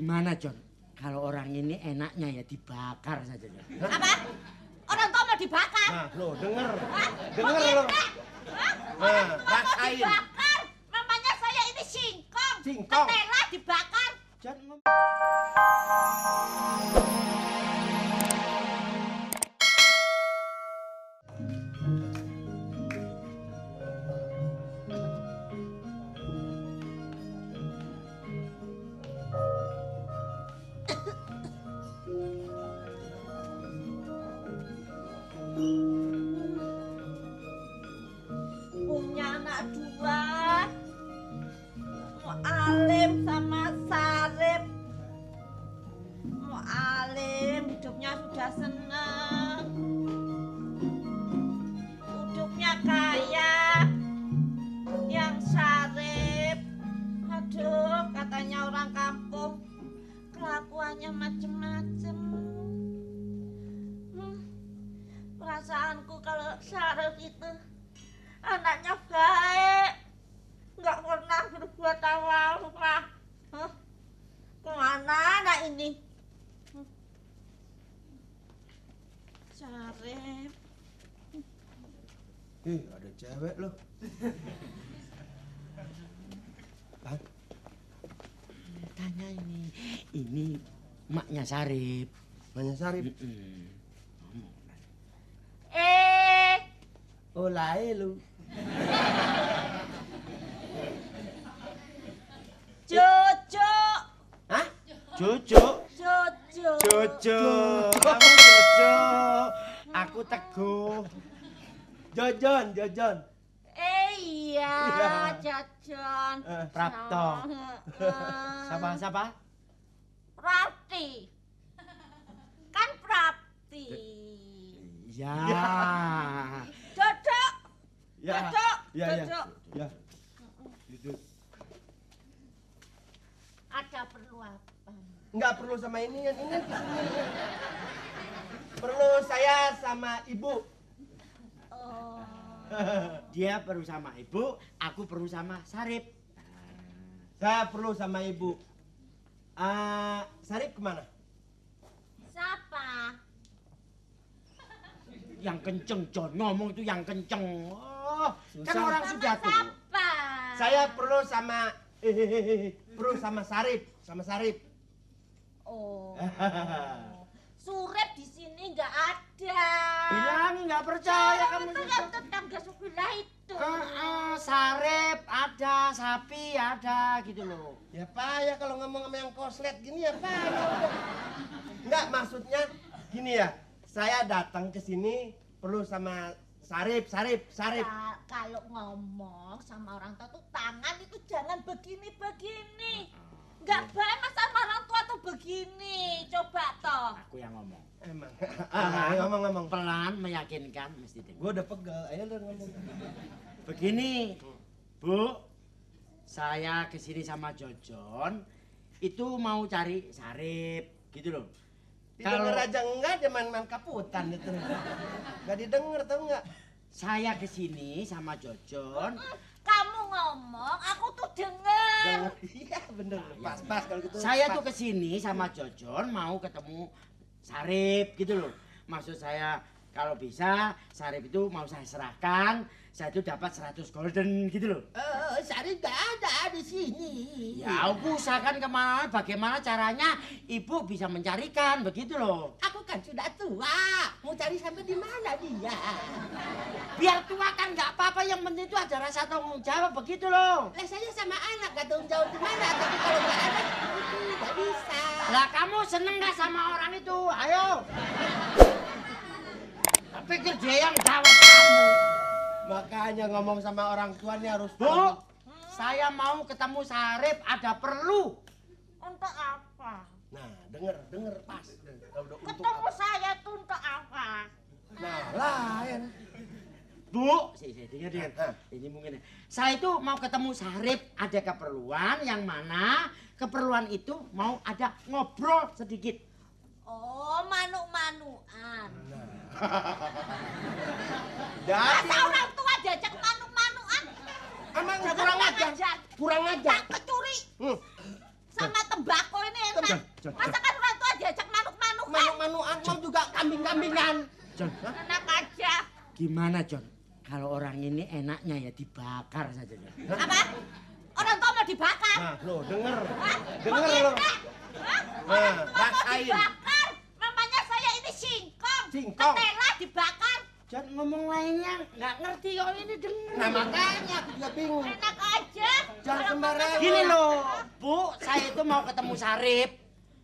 Gimana, John? Kalau orang ini enaknya ya dibakar saja, John. Apa? Orang tua mau dibakar? Nah, lo denger. Hah? Denger lo. Orang tua mau rasain. dibakar? Namanya saya ini singkong. Singkong. Ketela dibakar. John punya anak dua, mau Alim sama Sarip. Mau Alim hidupnya sudah senang, hidupnya kaya. Yang Sarip, aduh katanya orang kampung, kelakuannya macem-macem. Perasaanku kalau Sarip itu anaknya baik, nggak pernah berbuat apa-apa. Kemana anak ini? Sarip. Ada cewek lo. tanya ini maknya Sarip. Maknya Sarip. Oh, lae lu. Jojo. Hah? Jojo. Jojo. Jojo. Kamu Jojo. Aku Teguh. Jojon, Jojon. Iya, Jojon. Prapto. Siapa? Prapti. Kan Prapti. Ya. Jojo. Ya. Jojo. Ya. Jojo. Ya. Duduk. Ada perlu apa? Enggak perlu sama ini kan kesini. Perlu saya sama ibu. Oh. Dia perlu sama ibu, aku perlu sama Sarip. Saya perlu sama ibu. Sarip kemana? Siapa? Yang kenceng, John. Ngomong itu yang kenceng. Oh, kan Susah. orang Sama sudah tua. siapa? Saya perlu sama Sarip, sama Sarip. Oh. Surip di sini nggak ada. Bilang nggak percaya kamu. Itu yang tetangga sebelah itu. Sarip ada, sapi ada gitu loh. Ya Pak, ya kalau ngomong sama yang koslet gini ya Pak. Enggak, maksudnya gini ya. Saya datang ke sini perlu sama Sarip. Kalau ngomong sama orang tua tuh tangan itu jangan begini-begini. Nggak baik mas sama orang tua tuh begini. Coba toh. Aku yang ngomong. Emang. Ngomong. Pelan, meyakinkan, mesti dengar. Gue udah pegel, ayo lu ngomong. Begini, Bu. Saya kesini sama Jojon. Itu mau cari Sarip, gitu loh. Didengar aja enggak, dia main kaputan itu. Enggak didengar tau enggak? Saya kesini sama Jojon. Kamu ngomong, aku tuh denger. Iya bener, pas kalau gitu. Saya tuh kesini sama Jojon mau ketemu Sarip gitu loh. Maksud saya kalau bisa Sarip itu mau saya serahkan, saya itu dapat 100 golden gitu loh. Sarip enggak ada di sini. Ya aku usahakan kemana, bagaimana caranya ibu bisa mencarikan begitu loh. Aku kan sudah tua, mau cari sampai di mana dia? Biar tua kan nggak apa-apa, yang penting itu ada rasa tanggung jawab begitu loh. Lah saya sama anak gak tanggung jawab di mana, tapi kalau nggak ada nggak bisa. Lah kamu seneng nggak sama orang itu? Ayo. Tapi kerja yang jawab kamu. Makanya ngomong sama orang tuanya harus. Bu, saya mau ketemu Sarip, ada perlu. Untuk apa? Nah, denger pas. Udah untuk Ketemu apa? saya tuh untuk apa? Nah, lain. Bu, dengar. Ini mungkin saya itu mau ketemu Sarip, ada keperluan yang mana keperluan itu mau ada ngobrol sedikit. Oh, manuk-manukan. Jadi Masa orang tua diajak manuk-manukan? emang Jangan kurang ajar. ajar. Kurang ajar. Tak kecuri Hmm. sama tembakau ini enak. Jon, Masa kan orang tua diajak manuk-manukan? Manu-manuan mau juga kambing-kambingan. Jon, Enak aja. gimana Jon? Kalau orang ini enaknya ya dibakar saja Jon. Apa? Orang tua mau dibakar? Nah, lo denger. Hah? Denger Mau lo. ngedek? Hah? Orang Nah, tua mau rasain. dibakar? Namanya saya ini singkong. Singkong. Ketela dibakar. Jon ngomong lainnya nggak ngerti kalau ini denger. Nah, makanya aku juga bingung. Enak aja. Jangan Kalau sembarangan. ngomong- Gini loh, Bu, saya itu mau ketemu Sarip.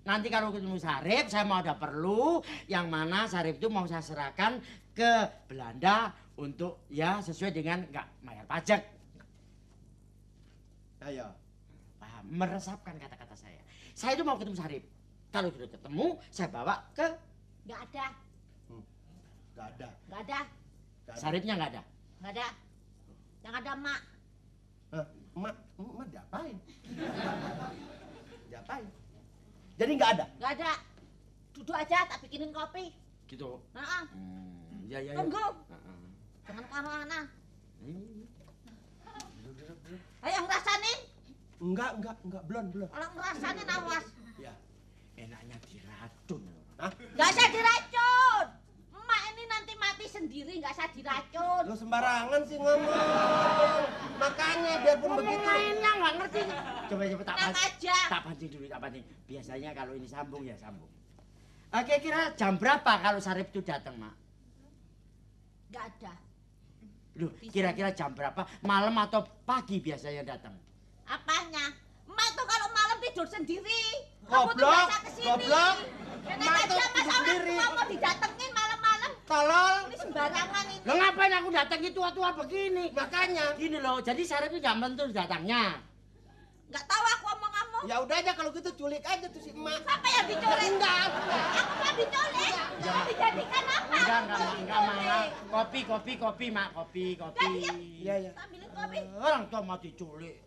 Nanti kalau ketemu Sarip, saya mau ada perlu yang mana Sarip itu mau saya serahkan ke Belanda untuk ya sesuai dengan nggak bayar pajak. Ayo. Paham? Meresapkan kata-kata saya. Saya itu mau ketemu Sarip. Kalau sudah ketemu, saya bawa ke Nggak ada. Gak ada. Nggak ada. Gak ada. Saripnya nggak ada. Nggak ada. Yang ada mak. Hah? Emak diapain? Diapain? Jadi nggak ada? Nggak ada. Duduk aja tak bikinin kopi. Gitu. Nah, Ya ya. tunggu. Heeh. Jangan kemana-mana. Hmm. Ayo ngerasain. Enggak, belum. Kalau ngerasain awas. Ya. Enaknya diracun. Hah? Nggak usah diracun. Emak ini nanti mati sendiri, nggak usah diracun. Lo sembarangan sih ngomong. Makanya biarpun Ngomong begitu. lainnya nggak ngerti. Coba tak Enak aja. tak pancing dulu, tak pancing. Biasanya kalau ini sambung ya sambung. Kira-kira jam berapa kalau Sarip itu datang, Mak? Nggak ada. Loh, kira-kira jam berapa? Malam atau pagi biasanya datang? Apanya? Emak tuh kalau malam tidur sendiri. Kamu tuh Goblok, biasa kesini. goblok. Enak Emak tuh aja mas tidur orang sendiri. tua mau didatengin malam-malam. Tolol. Ini sembarangan ini. Lah ngapain aku datang itu tua-tua begini? Makanya. Gini loh, jadi Sarip itu jam tentu datangnya. Nggak tahu aku omong kamu. Ya udah aja kalau gitu culik aja tuh si emak. Siapa yang diculik? Enggak. Aku mau diculik. Mau dijadikan apa? Enggak, Mak. Kopi, Mak. Kopi. Iya. Ambilin kopi. Orang tua mau diculik.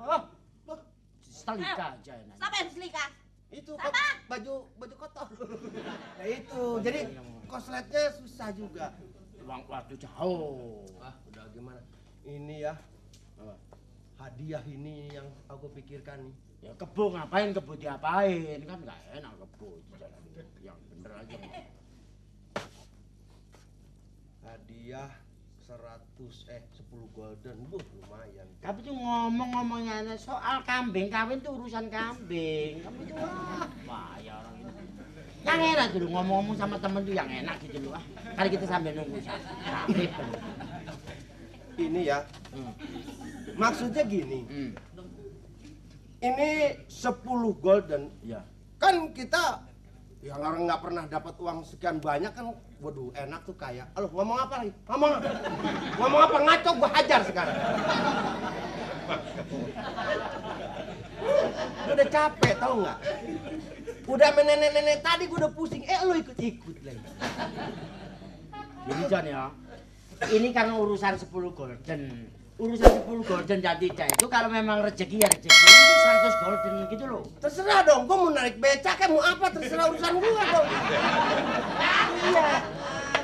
Oh, setelika aja enak. Siapa yang diselika? Itu Apa? baju kotor. Nah itu. Jadi kosletnya susah juga. Uang waktu jauh. Ah, udah gimana? Ini ya. Hadiah ini yang aku pikirkan nih. Ya kebo ngapain, kebo diapain? Kan nggak enak kebo. Jalan yang bener aja. Hadiah 10 golden. Lumayan. Tapi tuh ngomong-ngomongnya soal kambing, kawin tuh urusan kambing. Kamu tuh wah ya orang ini. Yang enak dulu ngomong-ngomong sama temen tuh yang enak gitu loh. Kali kita sambil nunggu Sarip. Ini ya. Maksudnya gini. Ini 10 golden. Ya. Kan kita yang orang nggak pernah dapat uang sekian banyak kan, waduh enak tuh kayak. Aduh ngomong apa lagi? Ngomong apa ngaco gua hajar sekarang. Udah capek tau nggak? Udah nenek-nenek tadi gua udah pusing. Lu ikut-ikut lagi. Jadi Jon ya, ini kan urusan 10 golden. Urusan 10 golden dan tidak itu kalau memang rezeki ya rezeki. Ini 100 golden gitu loh. Terserah dong, gua mau narik becak kayak mau apa terserah urusan gua dong. Iya.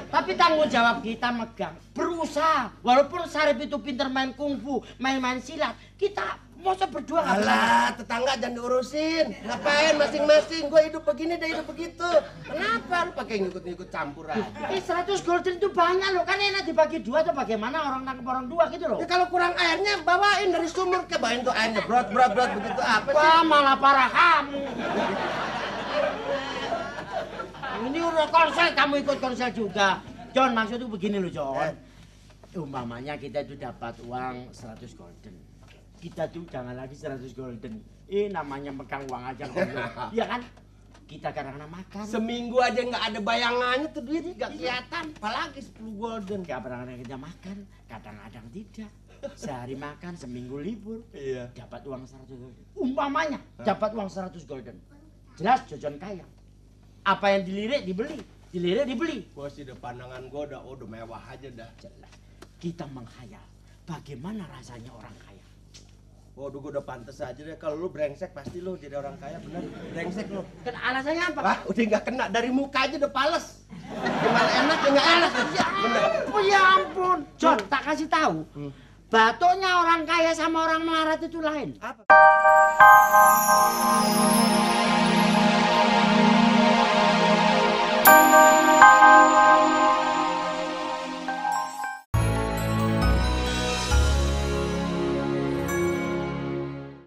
Tapi tanggung jawab kita megang, berusaha. Walaupun Sarip itu pinter main kungfu, main-main silat, kita masa berdua nggak bisa. Alah, tetangga jangan diurusin. Ngapain masing-masing? Gua hidup begini, dia hidup begitu. Kenapa lu pakai ngikut-ngikut campur aja? 100 golden itu banyak loh, kan enak dibagi dua atau bagaimana orang nangkep orang dua gitu loh. Ya kalau kurang airnya bawain dari sumur, kebawain tuh airnya brot begitu apa sih? Wah malah parah kamu. Ini udah konsel, kamu ikut konsel juga. Jon, maksud tuh begini loh Jon. Umpamanya kita itu dapat uang 100 golden. Kita tuh jangan lagi 100 golden. Namanya megang uang aja golden. Iya kan? Kita kadang-kadang makan. Seminggu aja nggak ada bayangannya tuh duit nggak kelihatan. Apalagi 10 golden. Kadang-kadang kita makan, kadang-kadang tidak. Sehari makan, seminggu libur. Iya. Dapat uang 100 golden. Umpamanya dapat uang 100 golden. Jelas Jojon kaya. Apa yang dilirik dibeli, dilirik dibeli. Gua sih udah pandangan gua udah mewah aja dah. Jelas. Kita menghayal bagaimana rasanya orang kaya. Waduh, gua udah pantes aja deh. Kalau lu brengsek pasti lu jadi orang kaya, bener. Brengsek lu. Kan alasannya apa? Wah, udah nggak kena dari muka aja udah pales. Gimana enak ya nggak enak. Bener. Oh ya ampun. Jon, tak kasih tahu. Batuknya orang kaya sama orang melarat itu lain. Apa?